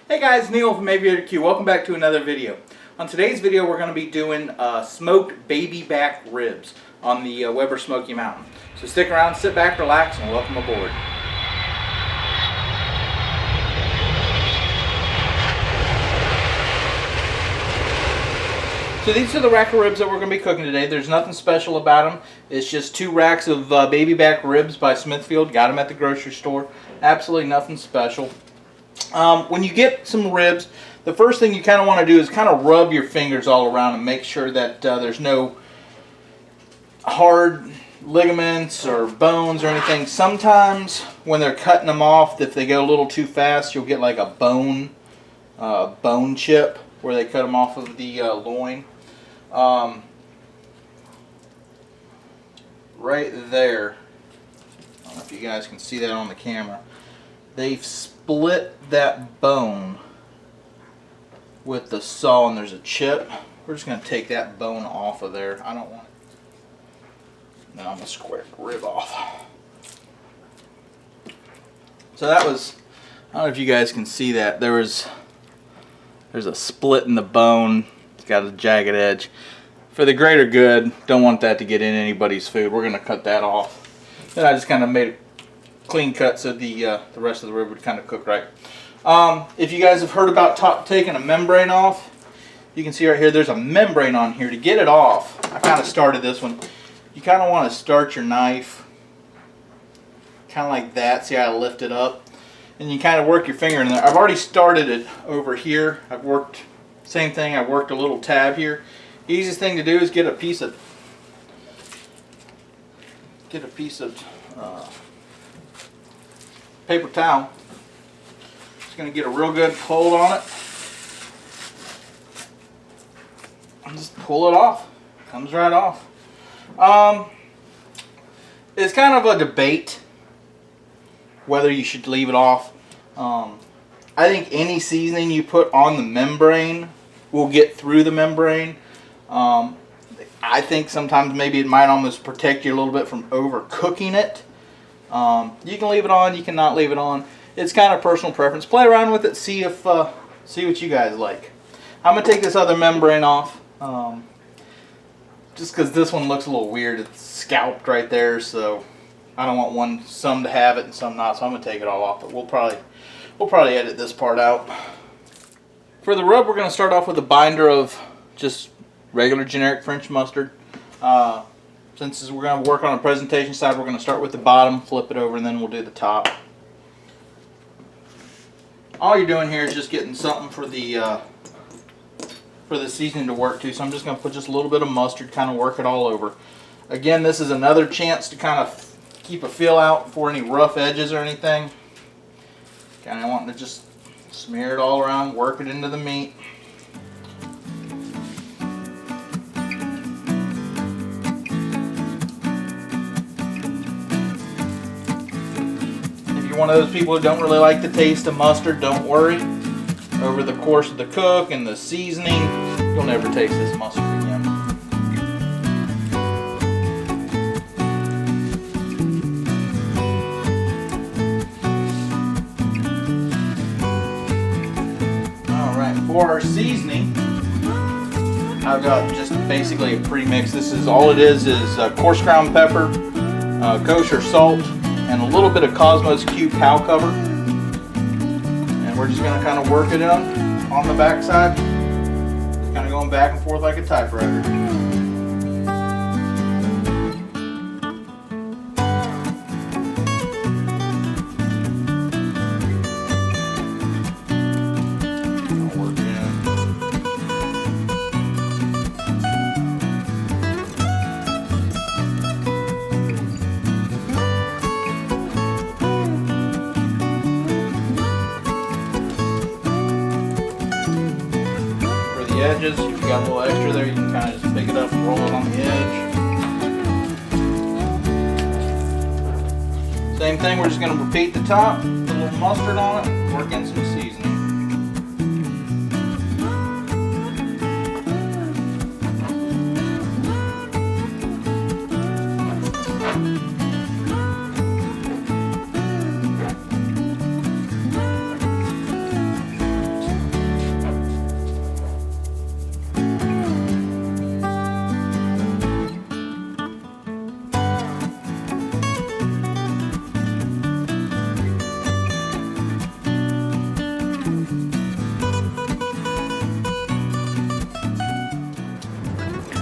Hey guys, Neil from Aviator Q. Welcome back to another video. On today's video we're going to be doing smoked baby back ribs on the Weber Smokey Mountain. So stick around, sit back, relax, and welcome aboard. So these are the rack of ribs that we're going to be cooking today. There's nothing special about them. It's just 2 racks of baby back ribs by Smithfield. Got them at the grocery store. Absolutely nothing special. When you get some ribs, the first thing you kind of want to do is kind of rub your fingers all around and make sure that there's no hard ligaments or bones or anything. Sometimes when they're cutting them off, if they go a little too fast, you'll get like a bone chip where they cut them off of the loin. Right there, I don't know if you guys can see that on the camera, they've split that bone with the saw and there's a chip. We're just going to take that bone off of there. I don't want it. Now I'm going to square the rib off. So that was, I don't know if you guys can see that. There's a split in the bone. It's got a jagged edge. For the greater good, don't want that to get in anybody's food. We're going to cut that off. Then I just kind of made a clean cut so the rest of the rib would kind of cook right. If you guys have heard about taking a membrane off, you can see right here there's a membrane on here. To get it off, I kind of started this one. You kind of want to start your knife kind of like that. See how I lift it up? And you kind of work your finger in there. I've already started it over here. I've worked, same thing, I worked a little tab here. Easiest thing to do is get a piece of paper towel. Just going to get a real good hold on it and just pull it off. Comes right off. It's kind of a debate whether you should leave it off. I think any seasoning you put on the membrane will get through the membrane. I think sometimes maybe it might almost protect you a little bit from overcooking it. You can leave it on, you cannot leave it on. It's kind of personal preference. Play around with it, see what you guys like. I'm gonna take this other membrane off, just because this one looks a little weird. It's scalped right there, so I don't want some to have it and some not. So I'm gonna take it all off. But we'll probably edit this part out. For the rub, we're gonna start off with a binder of just regular generic French mustard. Since we're going to work on the presentation side, we're going to start with the bottom, flip it over, and then we'll do the top. All you're doing here is just getting something for the seasoning to work to. So I'm just going to put just a little bit of mustard, kind of work it all over. Again, this is another chance to kind of keep a feel out for any rough edges or anything. Kind of wanting to just smear it all around, work it into the meat. One of those people who don't really like the taste of mustard, don't worry. Over the course of the cook and the seasoning, you'll never taste this mustard again. Alright, for our seasoning, I've got just basically a pre-mix. This is all it is coarse ground pepper, kosher salt, and a little bit of Kosmos Q Cow cover. And we're just going to kind of work it on the back side. Just kind of going back and forth like a typewriter. Edges. If you got a little extra there, you can kind of just pick it up and roll it on the edge. Same thing, we're just going to repeat the top, put a little mustard on it, work in some seasoning.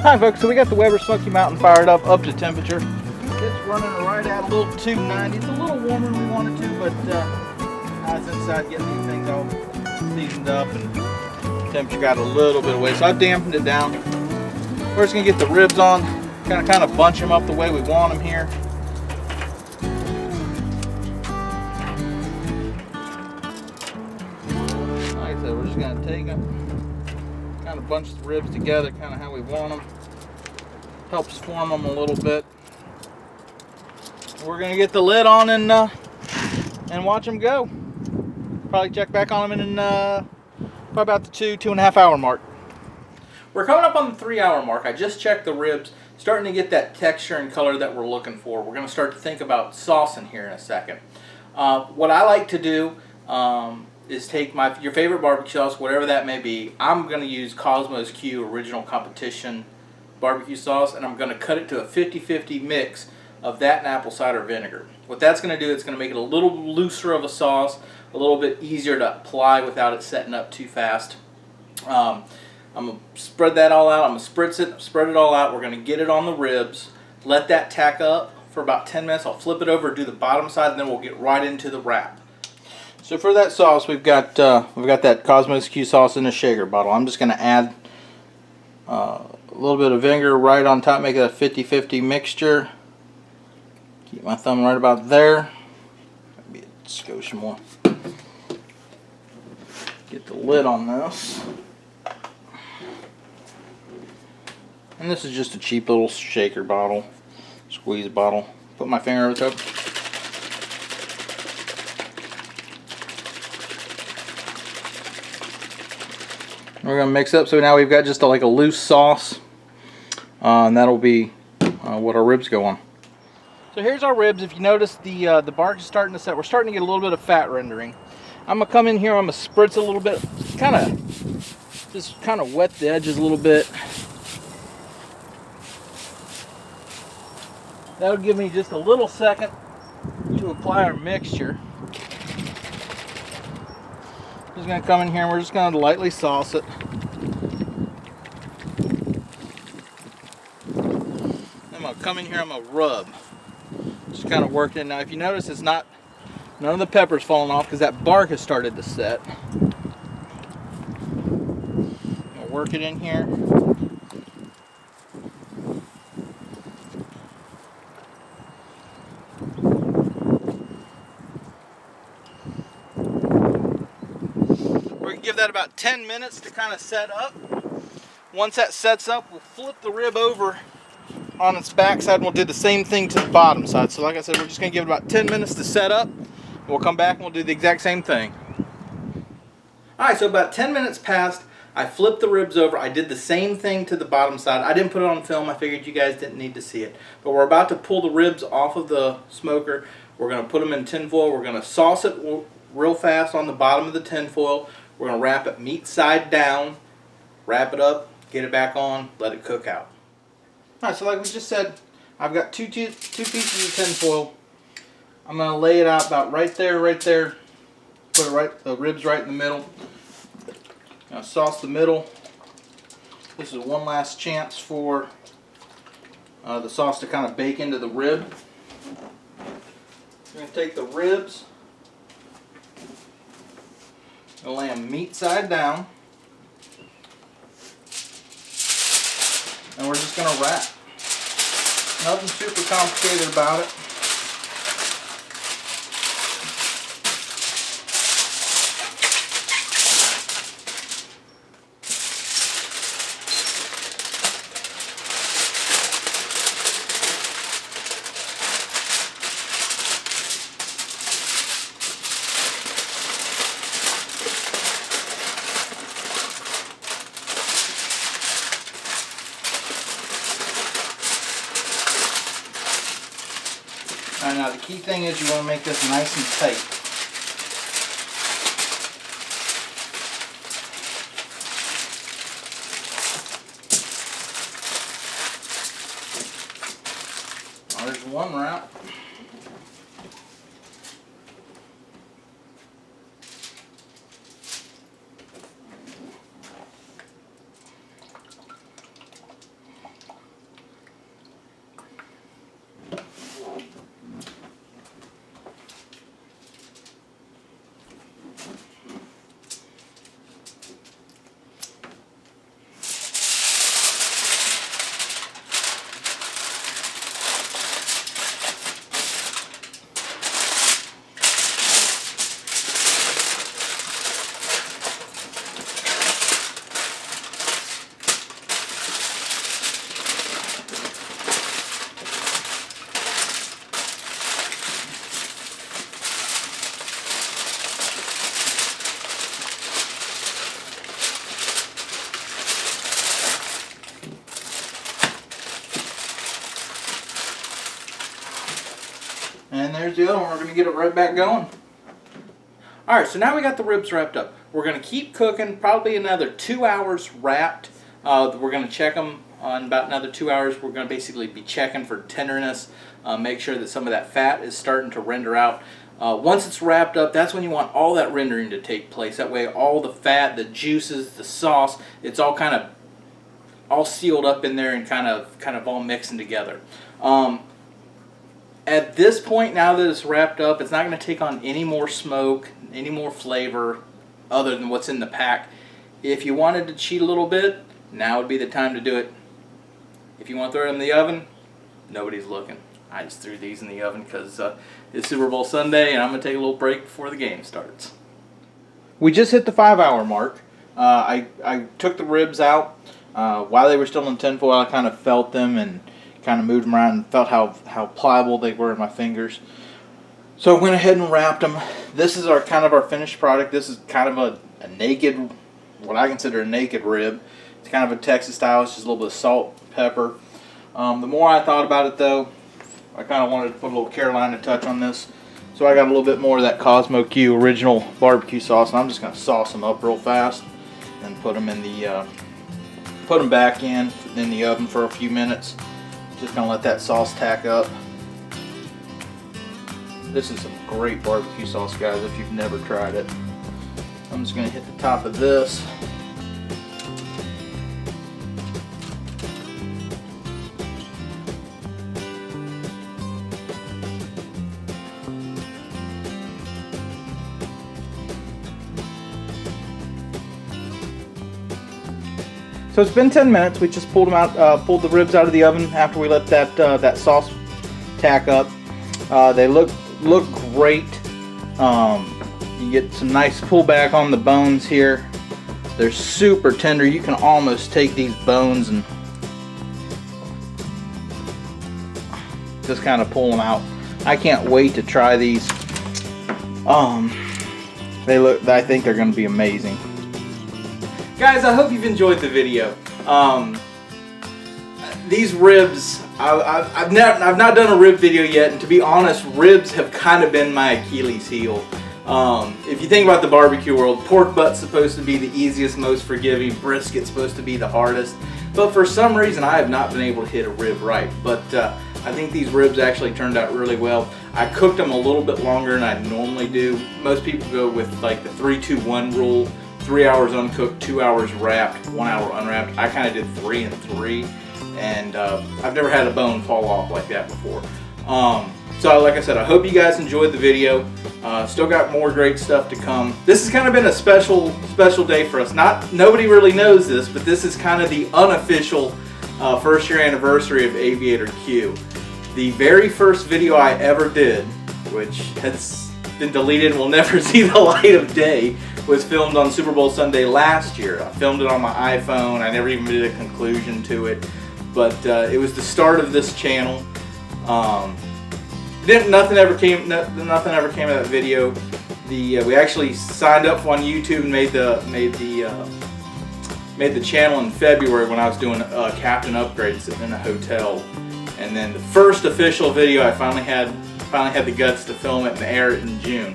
Hi folks, so we got the Weber Smokey Mountain fired up to temperature. It's running right at a little 290. It's a little warmer than we wanted to, but I was inside getting these things all seasoned up and temperature got a little bit away, so I dampened it down. We're just gonna get the ribs on, kind of bunch them up the way we want them here. Like I said, we're just gonna take them, kind of bunch the ribs together, kind of how we want them. Helps form them a little bit. We're gonna get the lid on and watch them go. Probably check back on them in probably about the 2.5 hour mark. We're coming up on the 3 hour mark. I just checked the ribs, starting to get that texture and color that we're looking for. We're going to start to think about saucing here in a second. What I like to do is take your favorite barbecue sauce, whatever that may be. I'm going to use Kosmos Q Original Competition barbecue sauce, and I'm going to cut it to a 50-50 mix of that and apple cider vinegar. What that's going to do, it's going to make it a little looser of a sauce, a little bit easier to apply without it setting up too fast. I'm going to spread that all out. I'm going to spread it all out. We're going to get it on the ribs, let that tack up for about 10 minutes. I'll flip it over, do the bottom side, and then we'll get right into the wrap. So for that sauce, we've got that Kosmos Q sauce in a shaker bottle. I'm just going to add a little bit of vinegar right on top, make it a 50-50 mixture. Keep my thumb right about there. Maybe a skosh more. Get the lid on this. And this is just a cheap little shaker bottle, squeeze bottle. Put my finger over the top. We're going to mix up, so now we've got just like a loose sauce, and that'll be what our ribs go on. So here's our ribs. If you notice, the bark is starting to set. We're starting to get a little bit of fat rendering. I'm going to come in here, I'm going to spritz a little bit, just kind of wet the edges a little bit. That'll give me just a little second to apply our mixture. Just going to come in here and we're just going to lightly sauce it. I'm going to come in here, I'm going to rub. Just kind of work it. Now if you notice, it's not, none of the pepper's falling off because that bark has started to set. I'm going to work it in here. Give that about 10 minutes to kind of set up. Once that sets up, we'll flip the rib over on its back side and we'll do the same thing to the bottom side. So like I said, we're just going to give it about 10 minutes to set up. We'll come back and we'll do the exact same thing. Alright, so about 10 minutes passed. I flipped the ribs over. I did the same thing to the bottom side. I didn't put it on film. I figured you guys didn't need to see it. But we're about to pull the ribs off of the smoker. We're going to put them in tin foil. We're going to sauce it real fast on the bottom of the tin foil. We're going to wrap it meat side down, wrap it up, get it back on, let it cook out. Alright, so like we just said, I've got two pieces of tin foil. I'm going to lay it out about right there. Put the ribs right in the middle. Going to sauce the middle. This is one last chance for the sauce to kind of bake into the rib. We're going to take the ribs. I'll lay them meat side down, and we're just going to wrap. Nothing super complicated about it. Alright, now the key thing is you want to make this nice and tight. Well, there's one wrap. there's the other one. We're going to get it right back going. Alright, so now we got the ribs wrapped up. We're going to keep cooking, probably another 2 hours wrapped. We're going to check them in about another 2 hours. We're going to basically be checking for tenderness, make sure that some of that fat is starting to render out. Once it's wrapped up, that's when you want all that rendering to take place. That way all the fat, the juices, the sauce, it's all kind of all sealed up in there and kind of all mixing together. At this point, now that it's wrapped up, it's not going to take on any more smoke, any more flavor other than what's in the pack. If you wanted to cheat a little bit, now would be the time to do it. If you want to throw it in the oven, nobody's looking. I just threw these in the oven because it's Super Bowl Sunday and I'm going to take a little break before the game starts. We just hit the 5-hour mark. I took the ribs out. While they were still in tinfoil, I kind of felt them and kind of moved them around and felt how pliable they were in my fingers. So I went ahead and wrapped them. This is our finished product. This is kind of a naked, what I consider a naked rib. It's kind of a Texas style. It's just a little bit of salt, pepper. The more I thought about it though, I kind of wanted to put a little Carolina touch on this. So I got a little bit more of that Kosmos Q original barbecue sauce, and I'm just going to sauce them up real fast and put them in the put them back in the oven for a few minutes. Just gonna let that sauce tack up. This is some great barbecue sauce, guys, if you've never tried it. I'm just gonna hit the top of this. So it's been 10 minutes. We just pulled them out, pulled the ribs out of the oven after we let that sauce tack up. They look great. You get some nice pullback on the bones here. They're super tender. You can almost take these bones and just kind of pull them out. I can't wait to try these. I think they're going to be amazing. Guys, I hope you've enjoyed the video. These ribs, I've not done a rib video yet, and to be honest, ribs have kind of been my Achilles heel. If you think about the barbecue world, pork butt's supposed to be the easiest, most forgiving, brisket's supposed to be the hardest, but for some reason I have not been able to hit a rib right. But I think these ribs actually turned out really well. I cooked them a little bit longer than I normally do. Most people go with like the 3-2-1 rule. 3 hours uncooked, 2 hours wrapped, 1 hour unwrapped. I kind of did 3 and 3, and I've never had a bone fall off like that before. So like I said, I hope you guys enjoyed the video. Still got more great stuff to come. This has kind of been a special day for us. Nobody really knows this, but this is kind of the unofficial first year anniversary of Aviator Q. The very first video I ever did, which has been deleted and will never see the light of day, was filmed on Super Bowl Sunday last year. I filmed it on my iPhone. I never even did a conclusion to it, but it was the start of this channel. Nothing ever came of that video. We actually signed up on YouTube and made the channel in February when I was doing captain upgrades in a hotel, and then the first official video I finally had the guts to film it and air it in June.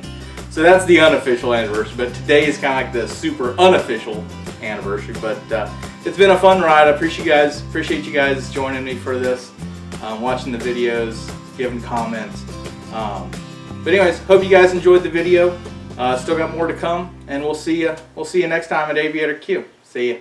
So that's the unofficial anniversary, but today is kind of like the super unofficial anniversary. But it's been a fun ride. I appreciate you guys joining me for this, watching the videos, giving comments. But anyways, hope you guys enjoyed the video. Still got more to come, and we'll see you next time at Aviator Q. See ya.